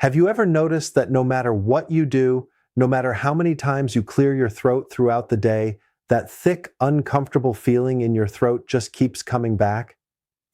Have you ever noticed that no matter what you do, no matter how many times you clear your throat throughout the day, that thick, uncomfortable feeling in your throat just keeps coming back?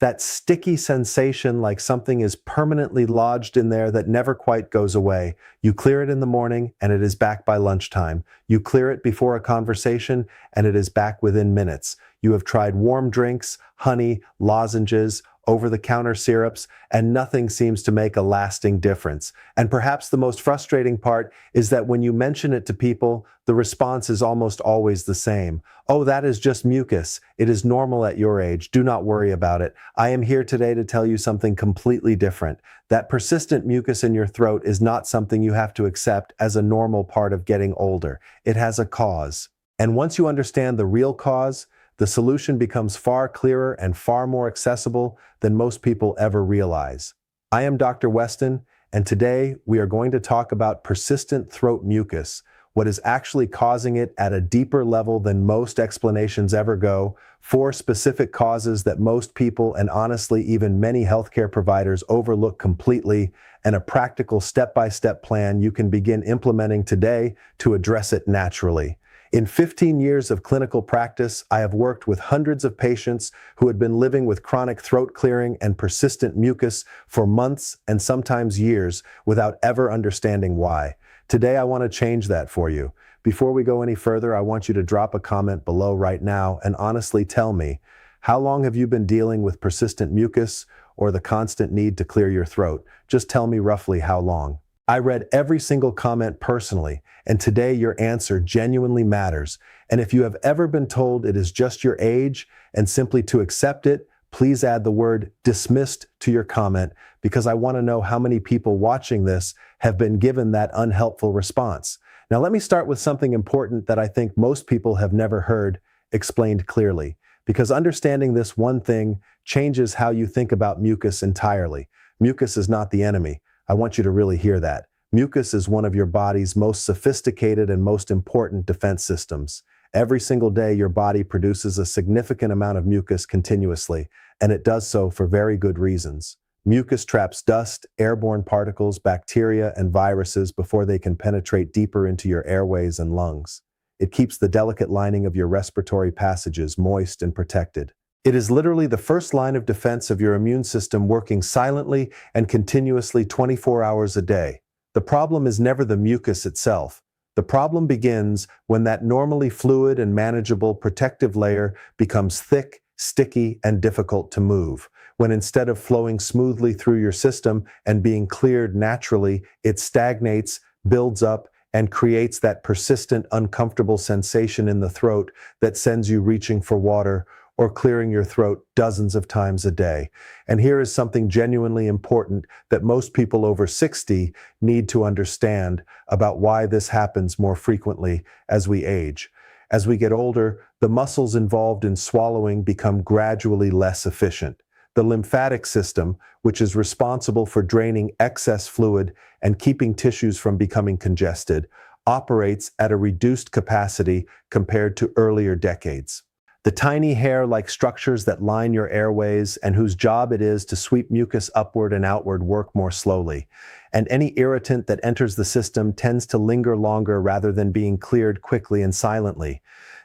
That sticky sensation like something is permanently lodged in there that never quite goes away. You clear it in the morning and it is back by lunchtime. You clear it before a conversation and it is back within minutes. You have tried warm drinks, honey, lozenges, over-the-counter syrups, and nothing seems to make a lasting difference. And perhaps the most frustrating part is that when you mention it to people, the response is almost always the same. "Oh, that is just mucus. It is normal at your age. Do not worry about it." I am here today to tell you something completely different. That persistent mucus in your throat is not something you have to accept as a normal part of getting older. It has a cause. And once you understand the real cause, the solution becomes far clearer and far more accessible than most people ever realize. I am Dr. Weston, and today we are going to talk about persistent throat mucus, what is actually causing it at a deeper level than most explanations ever go, 4 specific causes that most people and honestly even many healthcare providers overlook completely, and a practical step-by-step plan you can begin implementing today to address it naturally. In 15 years of clinical practice, I have worked with hundreds of patients who had been living with chronic throat clearing and persistent mucus for months and sometimes years without ever understanding why. Today, I want to change that for you. Before we go any further, I want you to drop a comment below right now and honestly tell me, how long have you been dealing with persistent mucus or the constant need to clear your throat? Just tell me roughly how long. I read every single comment personally, and today your answer genuinely matters. And if you have ever been told it is just your age and simply to accept it, please add the word dismissed to your comment, because I want to know how many people watching this have been given that unhelpful response. Now let me start with something important that I think most people have never heard explained clearly, because understanding this one thing changes how you think about mucus entirely. Mucus is not the enemy. I want you to really hear that. Mucus is one of your body's most sophisticated and most important defense systems. Every single day, your body produces a significant amount of mucus continuously, and it does so for very good reasons. Mucus traps dust, airborne particles, bacteria, and viruses before they can penetrate deeper into your airways and lungs. It keeps the delicate lining of your respiratory passages moist and protected. It is literally the first line of defense of your immune system, working silently and continuously 24 hours a day. The problem is never the mucus itself. The problem begins when that normally fluid and manageable protective layer becomes thick, sticky, and difficult to move. When instead of flowing smoothly through your system and being cleared naturally, it stagnates, builds up, and creates that persistent, uncomfortable sensation in the throat that sends you reaching for water or clearing your throat dozens of times a day. And here is something genuinely important that most people over 60 need to understand about why this happens more frequently as we age. As we get older, the muscles involved in swallowing become gradually less efficient. The lymphatic system, which is responsible for draining excess fluid and keeping tissues from becoming congested, operates at a reduced capacity compared to earlier decades. The tiny hair-like structures that line your airways and whose job it is to sweep mucus upward and outward work more slowly. And any irritant that enters the system tends to linger longer rather than being cleared quickly and silently.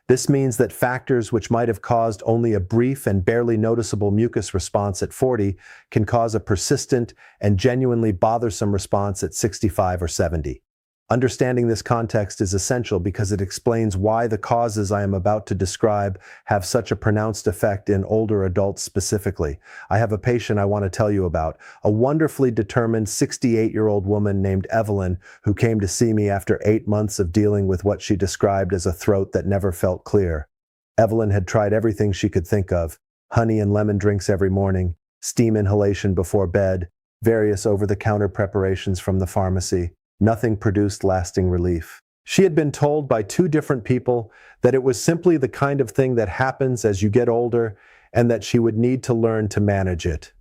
This means that factors which might have caused only a brief and barely noticeable mucus response at 40 can cause a persistent and genuinely bothersome response at 65 or 70. Understanding this context is essential because it explains why the causes I am about to describe have such a pronounced effect in older adults specifically. I have a patient I want to tell you about, a wonderfully determined 68-year-old woman named Evelyn, who came to see me after 8 months of dealing with what she described as a throat that never felt clear. Evelyn had tried everything she could think of: honey and lemon drinks every morning, steam inhalation before bed, various over-the-counter preparations from the pharmacy. Nothing produced lasting relief. She had been told by 2 different people that it was simply the kind of thing that happens as you get older and that she would need to learn to manage it.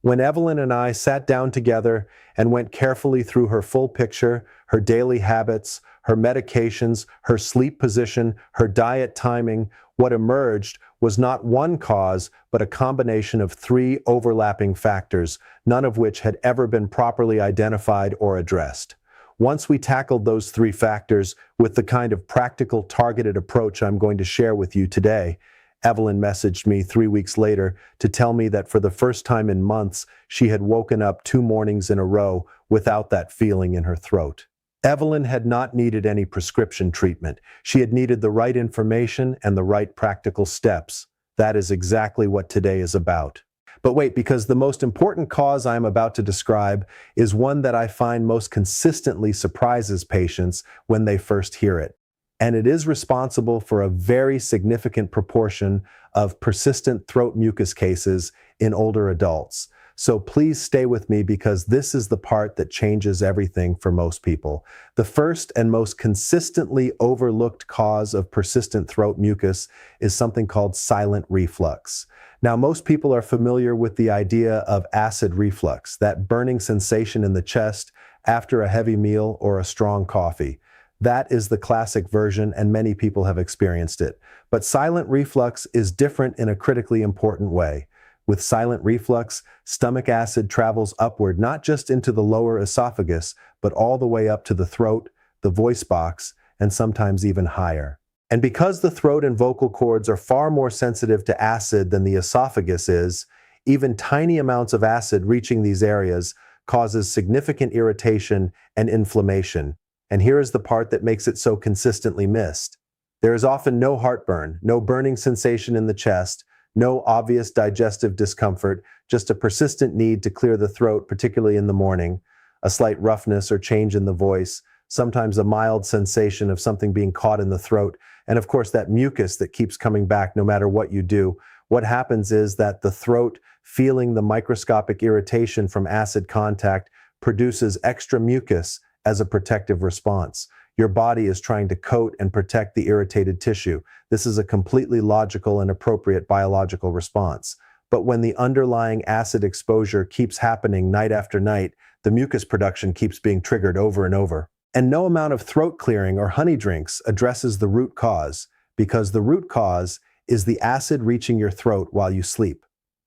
When Evelyn and I sat down together and went carefully through her full picture, her daily habits, her medications, her sleep position, her diet timing, what emerged was not one cause, but a combination of three overlapping factors, none of which had ever been properly identified or addressed. Once we tackled those three factors with the kind of practical, targeted approach I'm going to share with you today, Evelyn messaged me 3 weeks later to tell me that for the first time in months, she had woken up 2 mornings in a row without that feeling in her throat. Evelyn had not needed any prescription treatment. She had needed the right information and the right practical steps. That is exactly what today is about. But wait, because the most important cause I am about to describe is one that I find most consistently surprises patients when they first hear it. And it is responsible for a very significant proportion of persistent throat mucus cases in older adults. So please stay with me because this is the part that changes everything for most people. The first and most consistently overlooked cause of persistent throat mucus is something called silent reflux. Now, most people are familiar with the idea of acid reflux, that burning sensation in the chest after a heavy meal or a strong coffee. That is the classic version, and many people have experienced it. But silent reflux is different in a critically important way. With silent reflux, stomach acid travels upward not just into the lower esophagus, but all the way up to the throat, the voice box, and sometimes even higher. And because the throat and vocal cords are far more sensitive to acid than the esophagus is, even tiny amounts of acid reaching these areas causes significant irritation and inflammation. And here is the part that makes it so consistently missed. There is often no heartburn, no burning sensation in the chest, no obvious digestive discomfort, just a persistent need to clear the throat, particularly in the morning, a slight roughness or change in the voice, sometimes a mild sensation of something being caught in the throat, and of course that mucus that keeps coming back no matter what you do. What happens is that the throat, feeling the microscopic irritation from acid contact, produces extra mucus as a protective response. Your body is trying to coat and protect the irritated tissue. This is a completely logical and appropriate biological response. But when the underlying acid exposure keeps happening night after night, the mucus production keeps being triggered over and over. And no amount of throat clearing or honey drinks addresses the root cause, because the root cause is the acid reaching your throat while you sleep.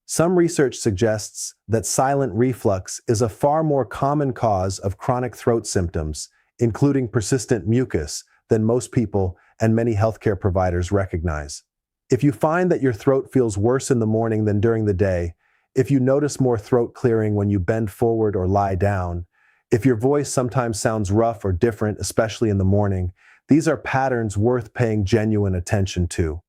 Some research suggests that silent reflux is a far more common cause of chronic throat symptoms, including persistent mucus, than most people and many healthcare providers recognize. If you find that your throat feels worse in the morning than during the day, if you notice more throat clearing when you bend forward or lie down, if your voice sometimes sounds rough or different, especially in the morning, these are patterns worth paying genuine attention to.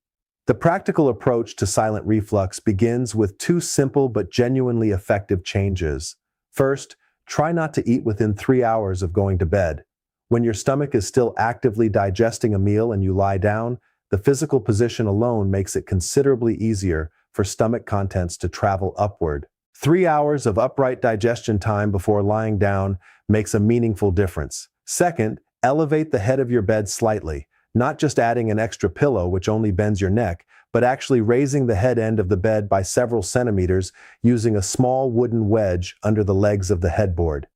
The practical approach to silent reflux begins with 2 simple but genuinely effective changes. First, try not to eat within 3 hours of going to bed. When your stomach is still actively digesting a meal and you lie down, the physical position alone makes it considerably easier for stomach contents to travel upward. 3 hours of upright digestion time before lying down makes a meaningful difference. Second, elevate the head of your bed slightly, not just adding an extra pillow which only bends your neck, but actually raising the head end of the bed by several centimeters using a small wooden wedge under the legs of the headboard.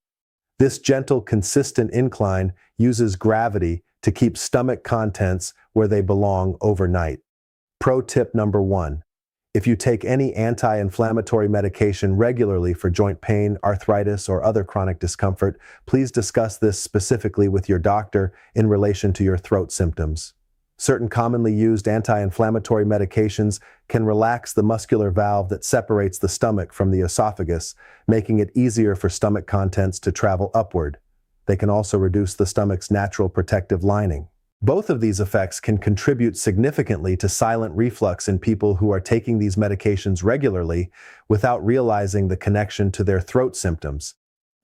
This gentle, consistent incline uses gravity to keep stomach contents where they belong overnight. Pro tip number 1. If you take any anti-inflammatory medication regularly for joint pain, arthritis, or other chronic discomfort, please discuss this specifically with your doctor in relation to your throat symptoms. Certain commonly used anti-inflammatory medications can relax the muscular valve that separates the stomach from the esophagus, making it easier for stomach contents to travel upward. They can also reduce the stomach's natural protective lining. Both of these effects can contribute significantly to silent reflux in people who are taking these medications regularly without realizing the connection to their throat symptoms.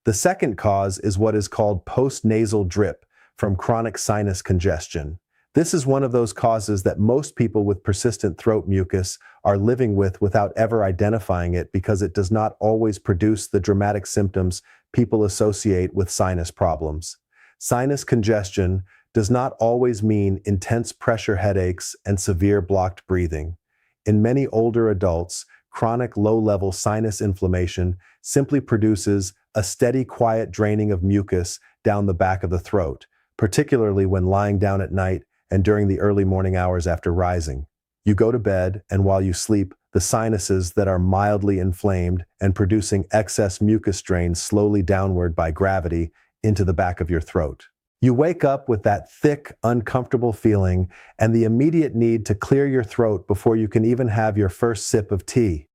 The second cause is what is called post-nasal drip from chronic sinus congestion. This is one of those causes that most people with persistent throat mucus are living with without ever identifying it because it does not always produce the dramatic symptoms people associate with sinus problems. Sinus congestion does not always mean intense pressure headaches and severe blocked breathing. In many older adults, chronic low-level sinus inflammation simply produces a steady, quiet draining of mucus down the back of the throat, particularly when lying down at night and during the early morning hours after rising. You go to bed, and while you sleep, the sinuses that are mildly inflamed and producing excess mucus drain slowly downward by gravity into the back of your throat. You wake up with that thick, uncomfortable feeling and the immediate need to clear your throat before you can even have your first sip of tea.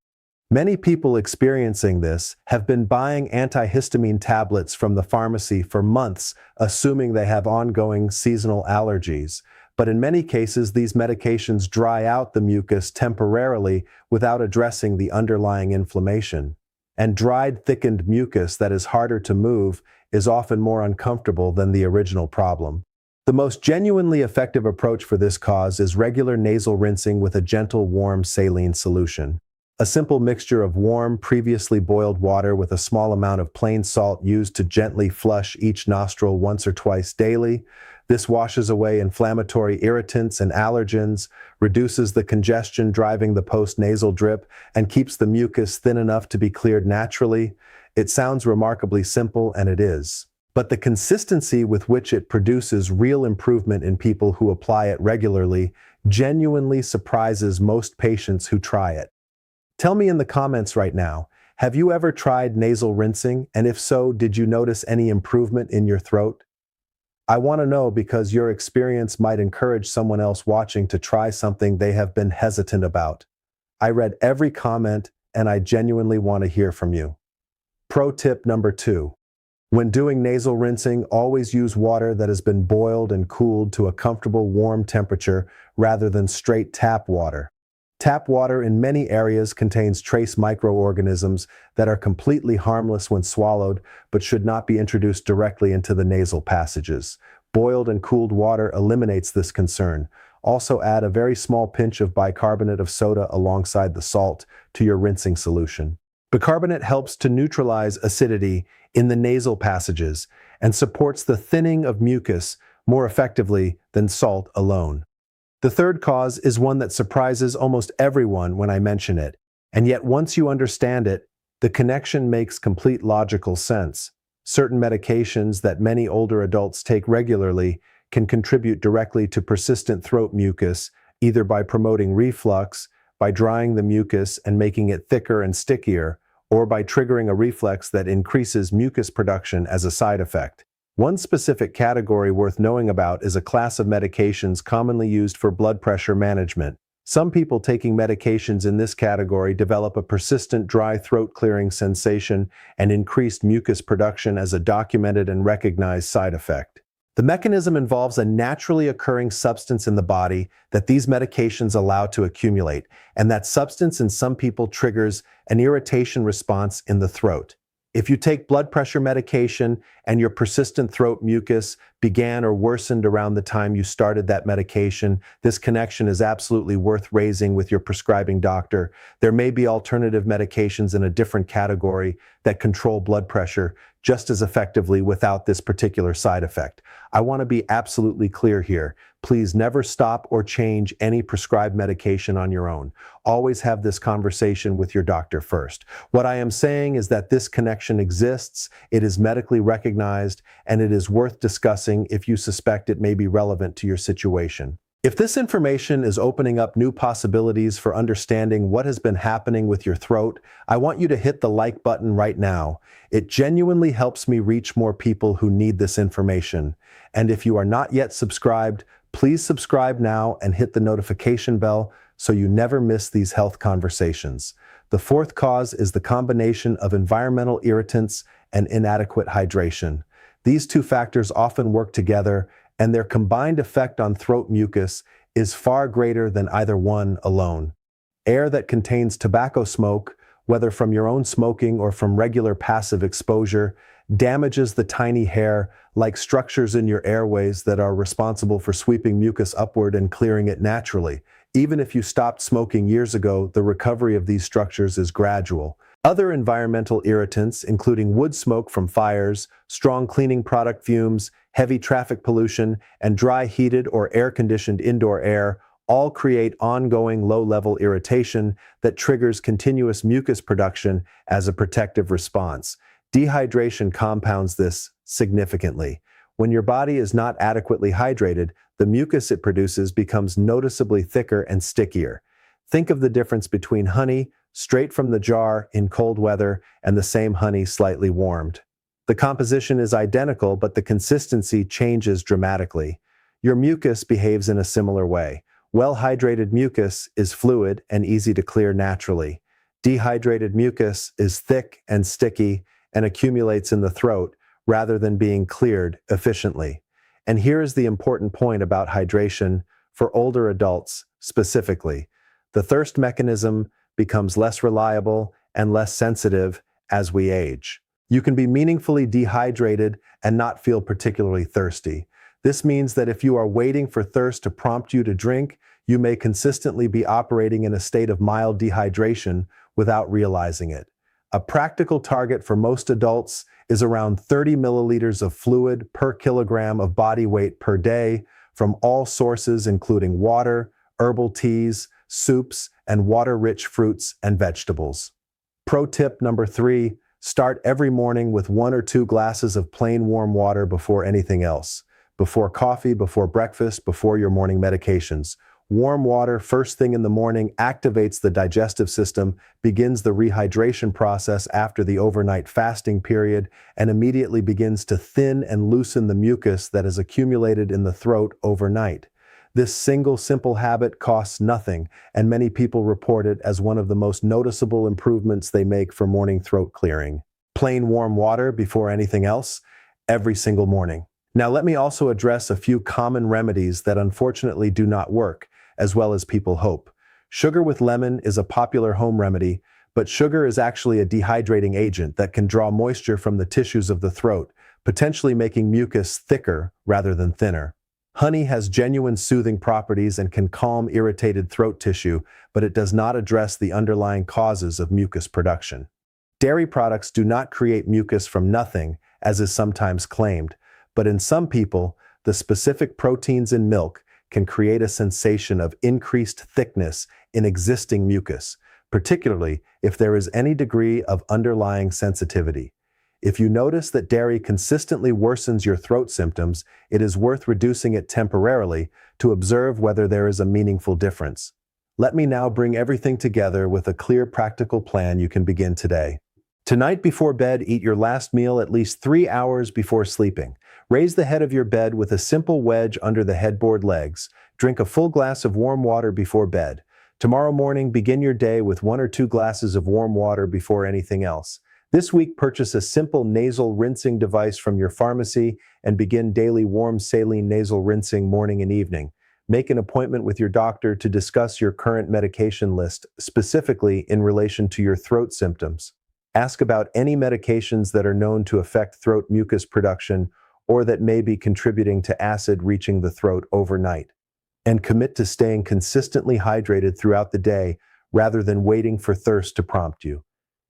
Many people experiencing this have been buying antihistamine tablets from the pharmacy for months, assuming they have ongoing seasonal allergies. But in many cases, these medications dry out the mucus temporarily without addressing the underlying inflammation. And dried, thickened mucus that is harder to move is often more uncomfortable than the original problem. The most genuinely effective approach for this cause is regular nasal rinsing with a gentle, warm saline solution. A simple mixture of warm, previously boiled water with a small amount of plain salt used to gently flush each nostril once or twice daily. This washes away inflammatory irritants and allergens, reduces the congestion driving the post-nasal drip, and keeps the mucus thin enough to be cleared naturally. It sounds remarkably simple, and it is. But the consistency with which it produces real improvement in people who apply it regularly genuinely surprises most patients who try it. Tell me in the comments right now, have you ever tried nasal rinsing? And if so, did you notice any improvement in your throat? I want to know because your experience might encourage someone else watching to try something they have been hesitant about. I read every comment and I genuinely want to hear from you. Pro tip number 2. When doing nasal rinsing, always use water that has been boiled and cooled to a comfortable warm temperature rather than straight tap water. Tap water in many areas contains trace microorganisms that are completely harmless when swallowed, but should not be introduced directly into the nasal passages. Boiled and cooled water eliminates this concern. Also add a very small pinch of bicarbonate of soda alongside the salt to your rinsing solution. Bicarbonate helps to neutralize acidity in the nasal passages and supports the thinning of mucus more effectively than salt alone. The third cause is one that surprises almost everyone when I mention it, and yet once you understand it, the connection makes complete logical sense. Certain medications that many older adults take regularly can contribute directly to persistent throat mucus, either by promoting reflux, by drying the mucus and making it thicker and stickier, or by triggering a reflex that increases mucus production as a side effect. One specific category worth knowing about is a class of medications commonly used for blood pressure management. Some people taking medications in this category develop a persistent dry throat clearing sensation and increased mucus production as a documented and recognized side effect. The mechanism involves a naturally occurring substance in the body that these medications allow to accumulate, and that substance in some people triggers an irritation response in the throat. If you take blood pressure medication and your persistent throat mucus began or worsened around the time you started that medication, this connection is absolutely worth raising with your prescribing doctor. There may be alternative medications in a different category that control blood pressure just as effectively without this particular side effect. I want to be absolutely clear here. Please never stop or change any prescribed medication on your own. Always have this conversation with your doctor first. What I am saying is that this connection exists, it is medically recognized, and it is worth discussing if you suspect it may be relevant to your situation. If this information is opening up new possibilities for understanding what has been happening with your throat, I want you to hit the like button right now. It genuinely helps me reach more people who need this information. And if you are not yet subscribed, please subscribe now and hit the notification bell so you never miss these health conversations. The fourth cause is the combination of environmental irritants and inadequate hydration. These two factors often work together, and their combined effect on throat mucus is far greater than either one alone. Air that contains tobacco smoke, whether from your own smoking or from regular passive exposure, damages the tiny hair-like structures in your airways that are responsible for sweeping mucus upward and clearing it naturally. Even if you stopped smoking years ago, the recovery of these structures is gradual. Other environmental irritants, including wood smoke from fires, strong cleaning product fumes, heavy traffic pollution, and dry heated or air-conditioned indoor air, all create ongoing low-level irritation that triggers continuous mucus production as a protective response. Dehydration compounds this significantly. When your body is not adequately hydrated, the mucus it produces becomes noticeably thicker and stickier. Think of the difference between honey straight from the jar in cold weather and the same honey slightly warmed. The composition is identical, but the consistency changes dramatically. Your mucus behaves in a similar way. Well-hydrated mucus is fluid and easy to clear naturally. Dehydrated mucus is thick and sticky and accumulates in the throat rather than being cleared efficiently. And here is the important point about hydration for older adults specifically. The thirst mechanism becomes less reliable and less sensitive as we age. You can be meaningfully dehydrated and not feel particularly thirsty. This means that if you are waiting for thirst to prompt you to drink, you may consistently be operating in a state of mild dehydration without realizing it. A practical target for most adults is around 30 milliliters of fluid per kilogram of body weight per day from all sources including water, herbal teas, soups, and water-rich fruits and vegetables. Pro tip number 3, start every morning with 1 or 2 glasses of plain warm water before anything else. Before coffee, before breakfast, before your morning medications. Warm water first thing in the morning activates the digestive system, begins the rehydration process after the overnight fasting period, and immediately begins to thin and loosen the mucus that has accumulated in the throat overnight. This single simple habit costs nothing, and many people report it as one of the most noticeable improvements they make for morning throat clearing. Plain warm water before anything else, every single morning. Now let me also address a few common remedies that unfortunately do not work, as well as people hope. Sugar with lemon is a popular home remedy, but sugar is actually a dehydrating agent that can draw moisture from the tissues of the throat, potentially making mucus thicker rather than thinner. Honey has genuine soothing properties and can calm irritated throat tissue, but it does not address the underlying causes of mucus production. Dairy products do not create mucus from nothing, as is sometimes claimed, but in some people, the specific proteins in milk can create a sensation of increased thickness in existing mucus, particularly if there is any degree of underlying sensitivity. If you notice that dairy consistently worsens your throat symptoms, it is worth reducing it temporarily to observe whether there is a meaningful difference. Let me now bring everything together with a clear practical plan you can begin today. Tonight before bed, eat your last meal at least 3 hours before sleeping. Raise the head of your bed with a simple wedge under the headboard legs. Drink a full glass of warm water before bed. Tomorrow morning, begin your day with 1 or 2 glasses of warm water before anything else. This week, purchase a simple nasal rinsing device from your pharmacy and begin daily warm saline nasal rinsing morning and evening. Make an appointment with your doctor to discuss your current medication list, specifically in relation to your throat symptoms. Ask about any medications that are known to affect throat mucus production or that may be contributing to acid reaching the throat overnight. And commit to staying consistently hydrated throughout the day rather than waiting for thirst to prompt you.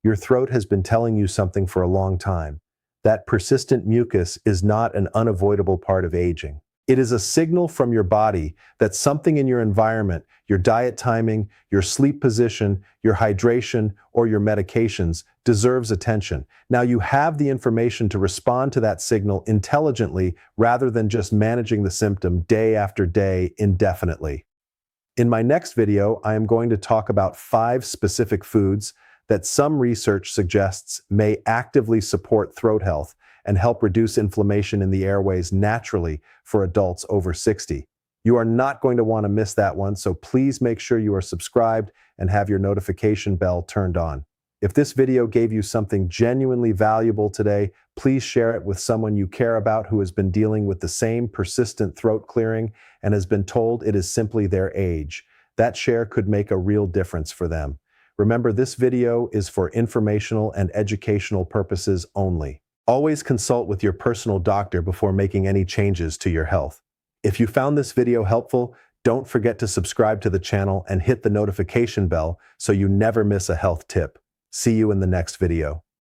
Your throat has been telling you something for a long time. That persistent mucus is not an unavoidable part of aging. It is a signal from your body that something in your environment, your diet timing, your sleep position, your hydration, or your medications deserves attention. Now you have the information to respond to that signal intelligently rather than just managing the symptom day after day indefinitely. In my next video, I am going to talk about 5 specific foods that some research suggests may actively support throat health and help reduce inflammation in the airways naturally for adults over 60. You are not going to want to miss that one, so please make sure you are subscribed and have your notification bell turned on. If this video gave you something genuinely valuable today, please share it with someone you care about who has been dealing with the same persistent throat clearing and has been told it is simply their age. That share could make a real difference for them. Remember, this video is for informational and educational purposes only. Always consult with your personal doctor before making any changes to your health. If you found this video helpful, don't forget to subscribe to the channel and hit the notification bell so you never miss a health tip. See you in the next video.